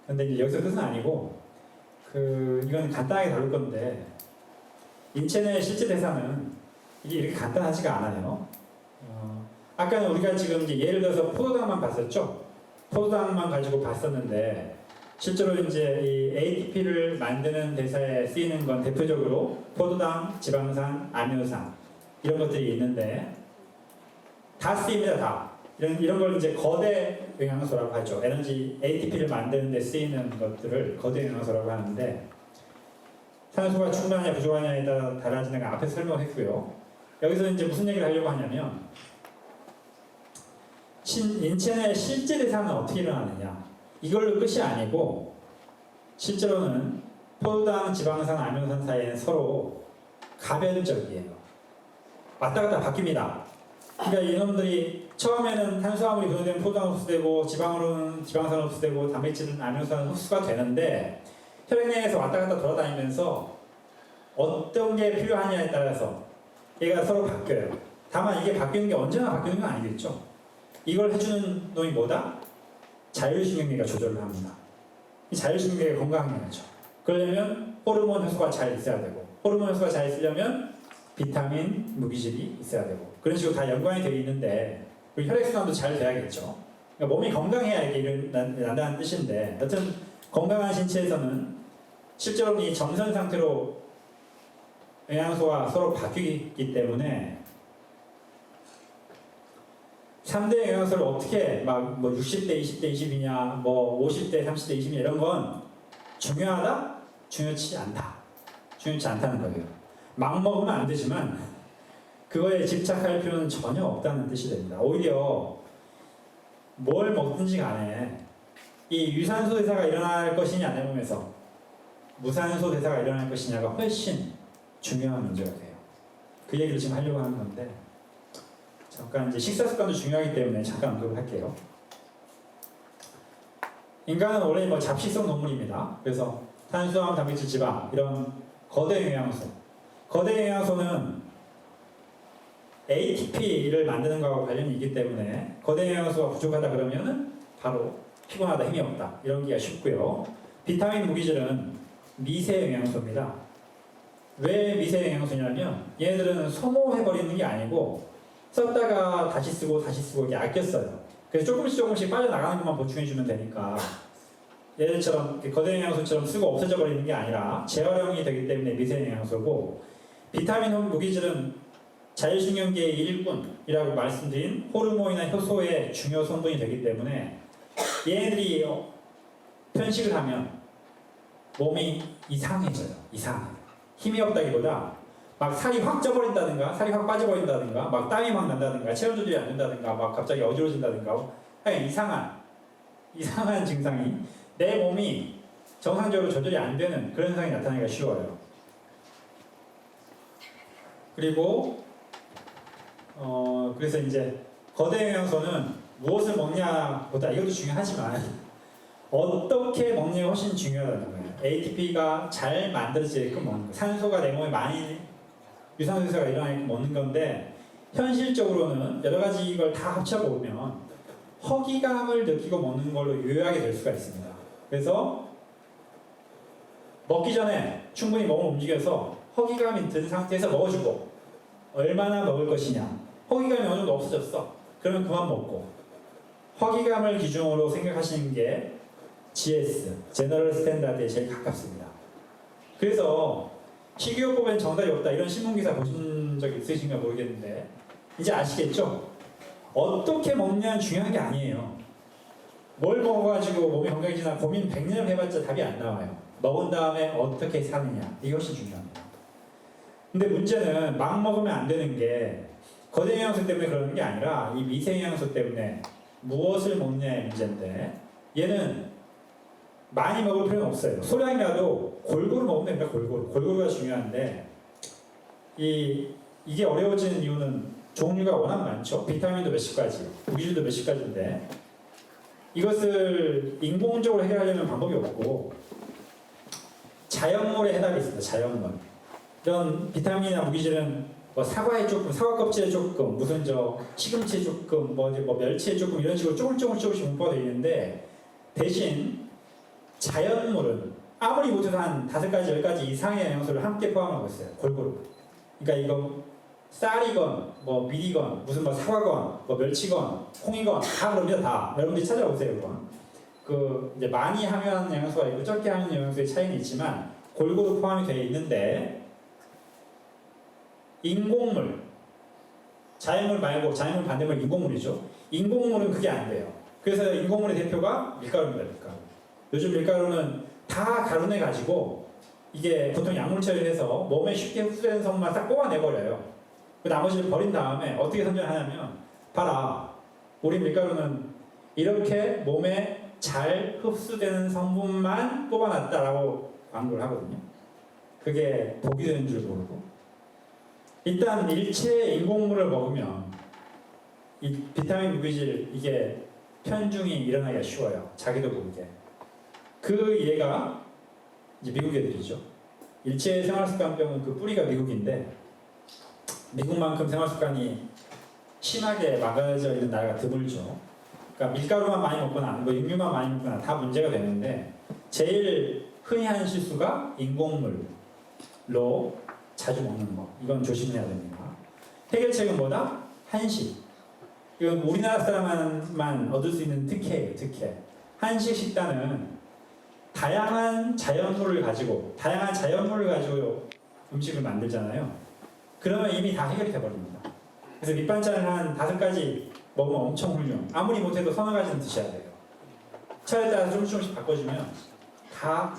근데 이제 여기서 뜻은 아니고, 이건 간단하게 다룰 건데, 인체 내 실제 대사는 이게 이렇게 간단하지가 않아요. 아까는 우리가 지금 이제 예를 들어서 포도당만 봤었죠? 포도당만 가지고 봤었는데, 실제로 이제 이 ATP를 만드는 대사에 쓰이는 건 대표적으로 포도당, 지방산, 아미노산 이런 것들이 있는데 다 쓰입니다. 다. 이런 걸 이제 거대 영양소라고 하죠. 에너지 ATP를 만드는 데 쓰이는 것들을 거대 영양소라고 하는데 산소가 충분하냐 부족하냐에 따라 달라지는 걸 앞에서 설명했고요. 여기서 이제 무슨 얘기를 하려고 하냐면 인체 내 실제 대사는 어떻게 일어나느냐 이걸로 끝이 아니고 실제로는 포도당, 지방산, 아미노산 사이에는 서로 가변적이에요. 왔다 갔다 바뀝니다. 그러니까 이놈들이 처음에는 탄수화물이 분해되면 포도당 흡수되고 지방으로는 지방산 흡수되고 단백질은 아미노산 흡수가 되는데 혈액 내에서 왔다 갔다 돌아다니면서 어떤 게 필요하냐에 따라서 얘가 서로 바뀌어요. 다만 이게 바뀌는 게 언제나 바뀌는 건 아니겠죠. 이걸 해주는 놈이 뭐다? 자율신경계가 조절을 합니다. 이 자율신경계가 건강해야죠. 그러려면 호르몬 효소가 잘 있어야 되고 호르몬 효소가 잘 있으려면 비타민, 무기질이 있어야 되고 그런 식으로 다 연관이 되어 있는데 혈액순환도 잘 돼야겠죠. 그러니까 몸이 건강해야 이게 일어난다는 뜻인데 여튼 건강한 신체에서는 실제로 이 정선 상태로 영양소가 서로 바뀌기 때문에 3대 영양소를 어떻게 막 뭐 60대 20대 20이냐 뭐 50대 30대 20이냐 이런 건 중요하다? 중요치 않다. 중요치 않다는 거예요. 막 먹으면 안 되지만 그거에 집착할 필요는 전혀 없다는 뜻이 됩니다. 오히려 뭘 먹든지 간에 이 유산소 대사가 일어날 것이냐 내 몸에서 무산소 대사가 일어날 것이냐가 훨씬 중요한 문제가 돼요. 그 얘기를 지금 하려고 하는 건데 잠깐 이제 식사 습관도 중요하기 때문에 잠깐 언급을 할게요. 인간은 원래 뭐 잡식성 동물입니다. 그래서 탄수화물, 단백질, 지방 이런 거대 영양소. 거대 영양소는 ATP를 만드는 거하고 관련이 있기 때문에 거대 영양소가 부족하다 그러면은 바로 피곤하다, 힘이 없다 이런 게 쉽고요. 비타민, 무기질은 미세 영양소입니다. 왜 미세 영양소냐면 얘네들은 소모해버리는 게 아니고 썼다가 다시 쓰고 이렇게 아껴 써요. 그래서 조금씩 빠져나가는 것만 보충해주면 되니까 얘들처럼 거대 영양소처럼 쓰고 없어져 버리는 게 아니라 재활용이 되기 때문에 미세 영양소고 비타민, 무기질은 자율신경계의 일꾼이라고 말씀드린 호르몬이나 효소의 중요 성분이 되기 때문에 얘네들이 편식을 하면 몸이 이상해져요. 힘이 없다기보다 막 살이 확 쪄버린다든가 살이 확 빠져버린다든가 막 땀이 막 난다든가 체온 조절이 안 된다든가 막 갑자기 어지러진다든가 하여간 이상한 증상이 내 몸이 정상적으로 조절이 안 되는 그런 현상이 나타나기가 쉬워요. 그리고 그래서 이제 거대 영양소는 무엇을 먹냐보다 이것도 중요하지만 어떻게 먹냐가 훨씬 중요하다는 거예요. ATP가 잘 만들어지게끔 먹는 거예요. 산소가 내 몸에 많이 유산소 대사가 일어나게끔 먹는 건데 현실적으로는 여러 가지 이걸 다 합쳐보면 허기감을 느끼고 먹는 걸로 요약이 될 수가 있습니다. 그래서 먹기 전에 충분히 몸을 움직여서 허기감이 든 상태에서 먹어주고 얼마나 먹을 것이냐 허기감이 어느 정도 없어졌어 그러면 그만 먹고 허기감을 기준으로 생각하시는 게 GS, 제너럴 스탠다드에 제일 가깝습니다. 그래서 식이요법엔 정답이 없다 이런 신문기사 보신 적 있으신가 모르겠는데 이제 아시겠죠? 어떻게 먹냐는 중요한 게 아니에요. 뭘 먹어가지고 몸이 건강해지나 고민 100년을 해봤자 답이 안 나와요. 먹은 다음에 어떻게 사느냐 이게 훨씬 중요합니다. 근데 문제는 막 먹으면 안 되는 게 거대 영양소 때문에 그러는 게 아니라 이 미세 영양소 때문에 무엇을 먹냐의 문제인데 얘는 많이 먹을 필요는 없어요. 소량이라도 골고루 먹으면 됩니다. 골고루가 중요한데 이게 어려워지는 이유는 종류가 워낙 많죠. 비타민도 몇십 가지, 무기질도 몇십 가지인데 이것을 인공적으로 해결하려면 방법이 없고 자연물의 해답이 있습니다. 자연물. 이런 비타민이나 무기질은 뭐 사과에 조금, 사과 껍질에 조금, 무슨 저 시금치에 조금, 뭐 멸치에 조금 이런 식으로 조금씩 분포가 되어 있는데 대신 자연물은 아무리 못해도 한 5가지, 10가지 이상의 영양소를 함께 포함하고 있어요. 골고루. 그러니까 이거 쌀이건, 뭐 밀이건, 무슨 뭐 사과건, 뭐 멸치건, 콩이건 다 그럽니다. 다. 여러분들이 찾아보세요. 그건. 그 이제 많이 함유하는 영양소가 있고 적게 함유하는 영양소의 차이는 있지만 골고루 포함이 되어 있는데 인공물, 자연물 말고 자연물 반대물 인공물이죠. 인공물은 그게 안 돼요. 그래서 인공물의 대표가 밀가루입니다. 밀가루. 요즘 밀가루는 다 가루내 가지고 이게 보통 약물 처리해서 몸에 쉽게 흡수되는 성분만 싹 뽑아내버려요. 그 나머지를 버린 다음에 어떻게 선전하냐면 봐라, 우리 밀가루는 이렇게 몸에 잘 흡수되는 성분만 뽑아놨다라고 광고를 하거든요. 그게 독이 되는 줄 모르고 일단 일체 인공물을 먹으면 이 비타민 무기질 이게 편중이 일어나기가 쉬워요. 자기도 모르게. 그 얘가 이제 미국 애들이죠. 일체 생활습관병은 그 뿌리가 미국인데 미국만큼 생활습관이 심하게 망가져 있는 나라가 드물죠. 그러니까 밀가루만 많이 먹거나 뭐 육류만 많이 먹거나 다 문제가 되는데 제일 흔히 하는 실수가 인공물로 자주 먹는 거. 이건 조심해야 됩니다. 해결책은 뭐다? 한식. 이건 우리나라 사람만 얻을 수 있는 특혜예요. 특혜. 한식 식단은 다양한 자연물을 가지고 음식을 만들잖아요. 그러면 이미 다 해결이 돼버립니다. 그래서 밑반찬을 한 5가지 먹으면 엄청 훌륭. 아무리 못해도 3-4가지는 드셔야 돼요. 차에 따라서 조금씩 바꿔주면 다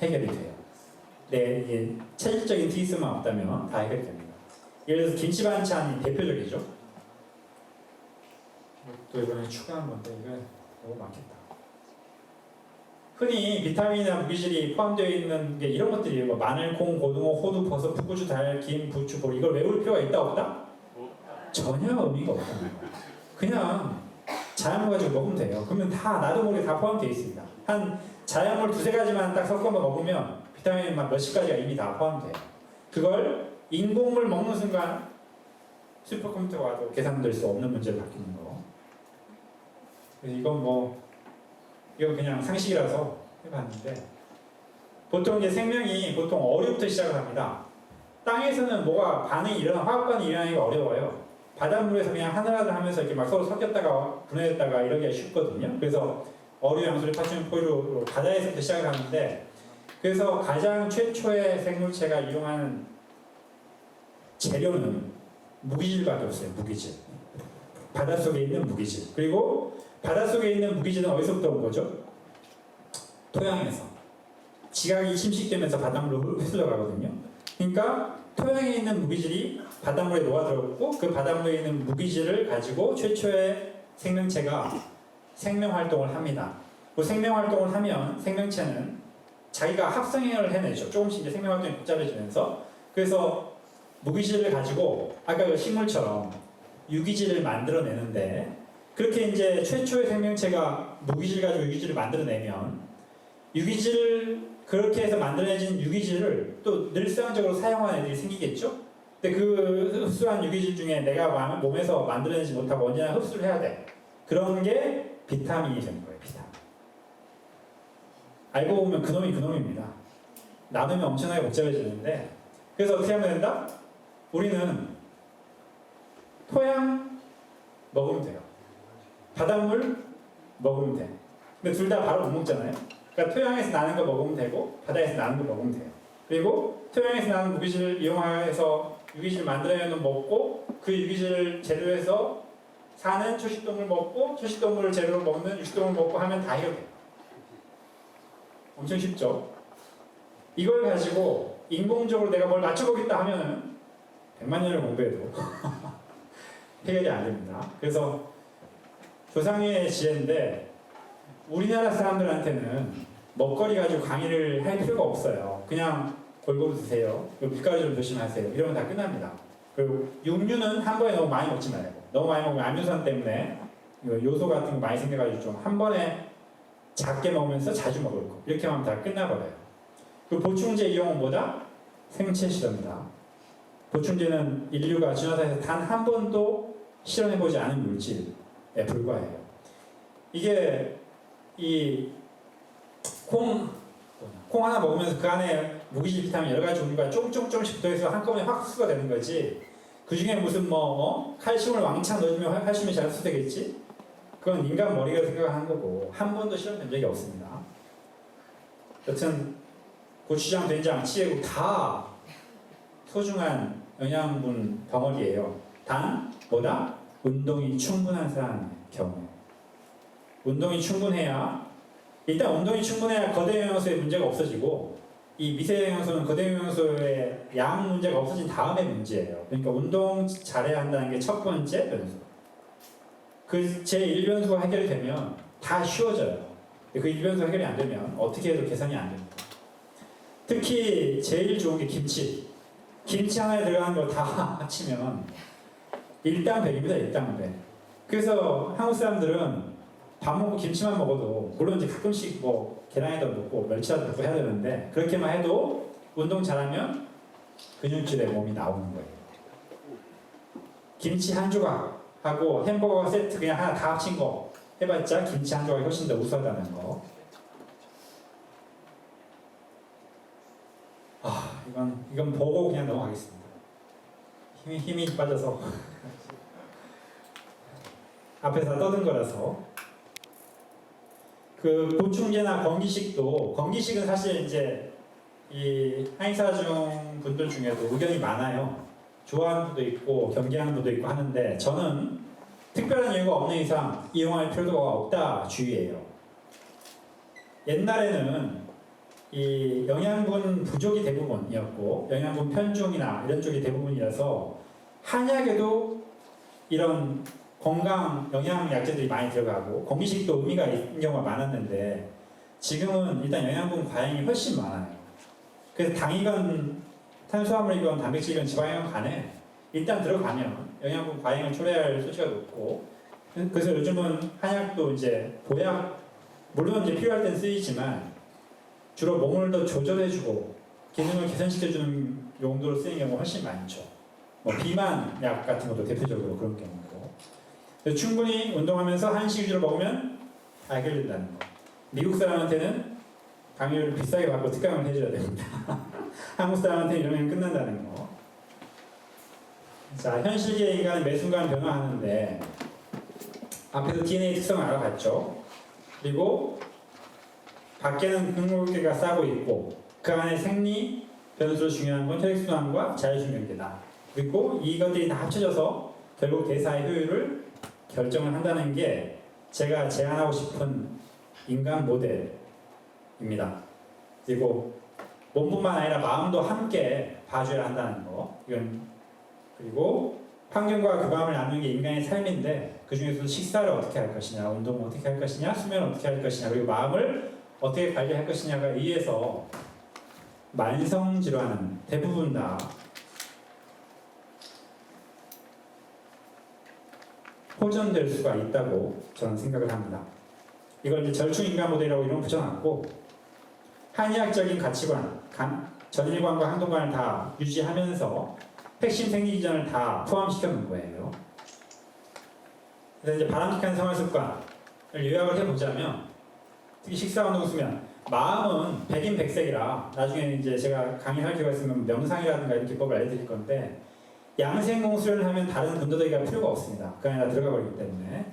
해결이 돼요. 네, 이게 체질적인 티스만 없다면 다 해결이 됩니다. 예를 들어서 김치 반찬이 대표적이죠. 또 이번에 추가한 건데 이거 너무 많겠다. 흔히 비타민이나 무기질이 포함되어 있는 게 이런 것들이에요. 뭐 마늘, 콩, 고등어, 호두, 버섯, 풋고추, 달, 김, 부추, 보리. 이걸 외울 필요가 있다 없다? 전혀 의미가 없다는 거예요. 그냥 자연물 가지고 먹으면 돼요. 그러면 다 나도 모르게 다 포함되어 있습니다. 한 자연물 2-3가지만 딱 섞어서 먹으면 비타민 막 몇십 가지가 이미 다 포함돼요. 그걸 인공물 먹는 순간 슈퍼컴퓨터가 와도 계산될 수 없는 문제로 바뀌는 거. 그래서 이건 그냥 상식이라서 해봤는데 보통 이제 생명이 보통 어류부터 시작을 합니다. 땅에서는 뭐가 반응이 일어나 화학 반응이 일어나기가 어려워요. 바닷물에서 그냥 하늘하늘 하면서 이렇게 막 서로 섞였다가 분해했다가 이러기가 쉽거든요. 그래서 어류, 양수리, 파충류, 포유류 바다에서부터 시작을 하는데 그래서 가장 최초의 생물체가 이용하는 재료는 무기질밖에 없어요. 무기질. 바닷속에 있는 무기질. 그리고 바닷속에 있는 무기질은 어디서부터 온 거죠? 토양에서. 지각이 침식되면서 바닷물로 흡수가 가거든요. 그러니까 토양에 있는 무기질이 바닷물에 녹아들었고 그 바닷물에 있는 무기질을 가지고 최초의 생명체가 생명활동을 합니다. 그 생명활동을 하면 생명체는 자기가 합성을 해내죠. 조금씩 이제 생명활동이 복잡해지면서 그래서 무기질을 가지고 아까 그 식물처럼 유기질을 만들어내는데 그렇게 이제 최초의 생명체가 무기질 가지고 유기질을 만들어내면 유기질을 그렇게 해서 만들어내진 유기질을 또 늘상적으로 사용하는 애들이 생기겠죠? 근데 그 흡수한 유기질 중에 내가 몸에서 만들어내지 못하고 언제나 흡수를 해야 돼. 그런 게 비타민이 되는 거예요. 비타민. 알고 보면 그놈입니다. 나누면 엄청나게 복잡해지는데 그래서 어떻게 하면 된다? 우리는 토양 먹으면 돼요. 바닷물 먹으면 돼. 근데 둘 다 바로 못 먹잖아요. 그러니까 토양에서 나는 거 먹으면 되고 바다에서 나는 거 먹으면 돼요. 그리고 토양에서 나는 무기질을 이용해서 유기질 만들어내는 먹고 그 유기질을 재료해서 사는 초식동물 먹고 초식동물을 재료로 먹는 육식동물 먹고 하면 다 해결돼요. 엄청 쉽죠? 이걸 가지고 인공적으로 내가 뭘 맞춰보겠다 하면은 100만 년을 공부해도 해결이 안 됩니다. 그래서 조상의 지혜인데 우리나라 사람들한테는 먹거리 가지고 강의를 할 필요가 없어요. 그냥 골고루 드세요. 밀가루 좀 조심하세요. 이러면 다 끝납니다. 그리고 육류는 한 번에 너무 많이 먹지 말고 너무 많이 먹으면 아미노산 때문에 요소 같은 거 많이 생겨가지고 좀 한 번에 작게 먹으면서 자주 먹을 거 이렇게 하면 다 끝나버려요. 그 보충제 이용은 뭐다? 생체 실험이다. 보충제는 인류가 진화사에서 단 한 번도 실험해보지 않은 물질에 불과해요. 이게 이 콩 하나 먹으면서 그 안에 무기질 비타민 여러 가지 종류가 조금씩 붙어있어 한꺼번에 확 흡수가 되는 거지. 그 중에 무슨 칼슘을 왕창 넣어주면 칼슘이 잘 흡수되겠지? 그건 인간 머리가 생각하는 거고 한 번도 실험된 적이 없습니다. 여튼 고추장, 된장, 치애국 다 소중한 영양분 덩어리예요. 단 뭐다? 운동이 충분한 사람의 경우. 운동이 충분해야 일단 운동이 충분해야 거대 영양소의 문제가 없어지고 이 미세 영양소는 거대 영양소의 양 문제가 없어진 다음의 문제예요. 그러니까 운동 잘해야 한다는 게 첫 번째 변수. 그 제1변수가 해결이 되면 다 쉬워져요. 그 1변수 해결이 안 되면 어떻게 해도 계산이 안 됩니다. 특히 제일 좋은 게 김치. 김치 하나에 들어가는 거 다 합치면 일당백입니다. 일당백. 그래서 한국 사람들은 밥 먹고 김치만 먹어도 물론 이제 가끔씩 계란에다 넣고 멸치에다 넣고 해야 되는데 그렇게만 해도 운동 잘하면 근육질의 몸이 나오는 거예요. 김치 한 조각하고 햄버거 세트 그냥 하나 다 합친 거 해봤자 김치 한 조각이 훨씬 더 우수하다는 거. 이건 보고 그냥 넘어가겠습니다. 힘이 빠져서 앞에서 떠든 거라서. 그 보충제나 건기식은 사실 이제 이 한의사중 분들 중에도 의견이 많아요. 좋아하는 분도 있고 경계하는 분도 있고 하는데 저는 특별한 이유가 없는 이상 이용할 필요가 없다 주의예요. 옛날에는 이 영양분 부족이 대부분이었고 영양분 편중이나 이런 쪽이 대부분이라서 한약에도 이런 건강 영양 약재들이 많이 들어가고 건기식도 의미가 있는 경우가 많았는데 지금은 일단 영양분 과잉이 훨씬 많아요. 그래서 당이건 탄수화물이건 단백질이건 지방이건 간에 일단 들어가면 영양분 과잉을 초래할 소지가 높고 그래서 요즘은 한약도 이제 보약 물론 이제 필요할 땐 쓰이지만 주로 몸을 더 조절해주고 기능을 개선시켜주는 용도로 쓰이는 경우가 훨씬 많죠. 비만 약 같은 것도 대표적으로 그런 경우고. 충분히 운동하면서 한식 위주로 먹으면 다 해결된다는 거. 미국 사람한테는 강의를 비싸게 받고 특강을 해줘야 됩니다. 한국 사람한테는 이러면 끝난다는 거. 자, 현실계의 인간은 매 순간 변화하는데 앞에서 DNA 특성을 알아봤죠. 그리고 밖에는 근골격계가 싸고 있고 그 안에 생리 변수로 중요한 건 혈액순환과 자율신경계다. 그리고 이것들이 다 합쳐져서 결국 대사의 효율을 결정을 한다는 게 제가 제안하고 싶은 인간 모델입니다. 그리고 몸뿐만 아니라 마음도 함께 봐줘야 한다는 거. 그리고 환경과 교감을 나누는 게 인간의 삶인데 그 중에서도 식사를 어떻게 할 것이냐, 운동을 어떻게 할 것이냐, 수면을 어떻게 할 것이냐, 그리고 마음을 어떻게 관리할 것이냐가 의해서 만성질환은 대부분 다 호전될 수가 있다고 저는 생각을 합니다. 이걸 이제 절충인간 모델이라고 이름 붙여놨고 한의학적인 가치관, 전일관과 항동관을 다 유지하면서 핵심 생리기전을 다 포함시켜 놓은 거예요. 그래서 이제 바람직한 생활습관을 요약을 해보자면 특히 식사, 운동, 수면 마음은 백인백색이라 나중에 이제 제가 강의할 기회가 있으면 명상이라든가 이런 기법을 알려드릴 건데 양생공 수련을 하면 다른 군더더기가 필요가 없습니다. 그 안에 다 들어가 버리기 때문에.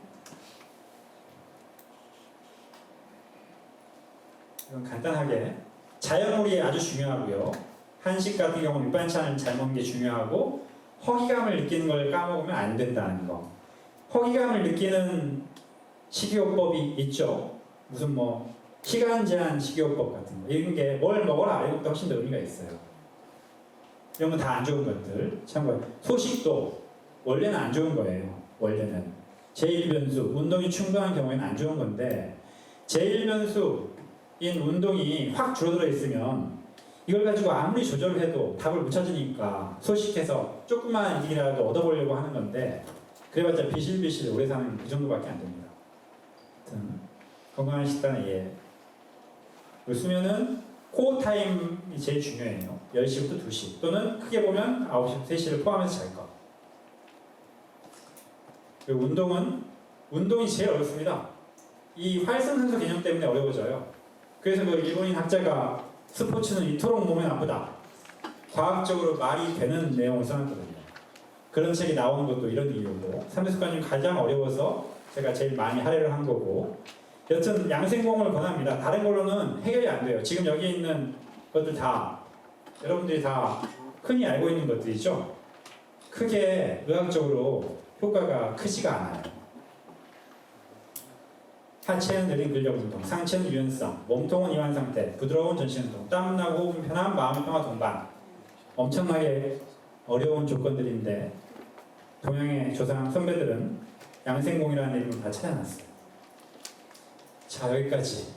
이건 간단하게 자연물이 아주 중요하고요. 한식 같은 경우 밑반찬을 잘 먹는 게 중요하고 허기감을 느끼는 걸 까먹으면 안 된다는 거. 허기감을 느끼는 식이요법이 있죠. 무슨 시간 제한 식이요법 같은 거. 이런 게 뭘 먹어라 이런 것도 훨씬 더 의미가 있어요. 이런 건 다 안 좋은 것들 참고해. 소식도 원래는 안 좋은 거예요. 원래는 제1변수 운동이 충분한 경우에는 안 좋은 건데 제1변수인 운동이 확 줄어들어 있으면 이걸 가지고 아무리 조절을 해도 답을 못 찾으니까 소식해서 조그마한 이익이라도 얻어보려고 하는 건데 그래봤자 비실비실 오래 사는 그 정도밖에 안 됩니다. 하여튼 건강한 식단의 예. 수면은 코어 타임이 제일 중요해요. 10시부터 2시 또는 크게 보면 9시부터 3시를 포함해서 잘 것. 그리고 운동이 제일 어렵습니다. 이 활성산소 개념 때문에 어려워져요. 그래서 그 일본인 학자가 스포츠는 이토록 몸에 나쁘다. 과학적으로 말이 되는 내용을 써놨거든요. 그런 책이 나오는 것도 이런 이유고, 삼대습관이 가장 어려워서 제가 제일 많이 할애를 한 거고, 여튼 양생공을 권합니다. 다른 걸로는 해결이 안 돼요. 지금 여기 있는 것들 다 여러분들이 다 흔히 알고 있는 것들이죠. 크게 의학적으로 효과가 크지가 않아요. 하체는 느린 근력 운동, 상체는 유연성, 몸통은 이완 상태, 부드러운 전신 운동, 땀나고 편한 마음의 평화 동반. 엄청나게 어려운 조건들인데 동양의 조상 선배들은 양생공이라는 이름을 다 찾아놨어요. 자, 여기까지.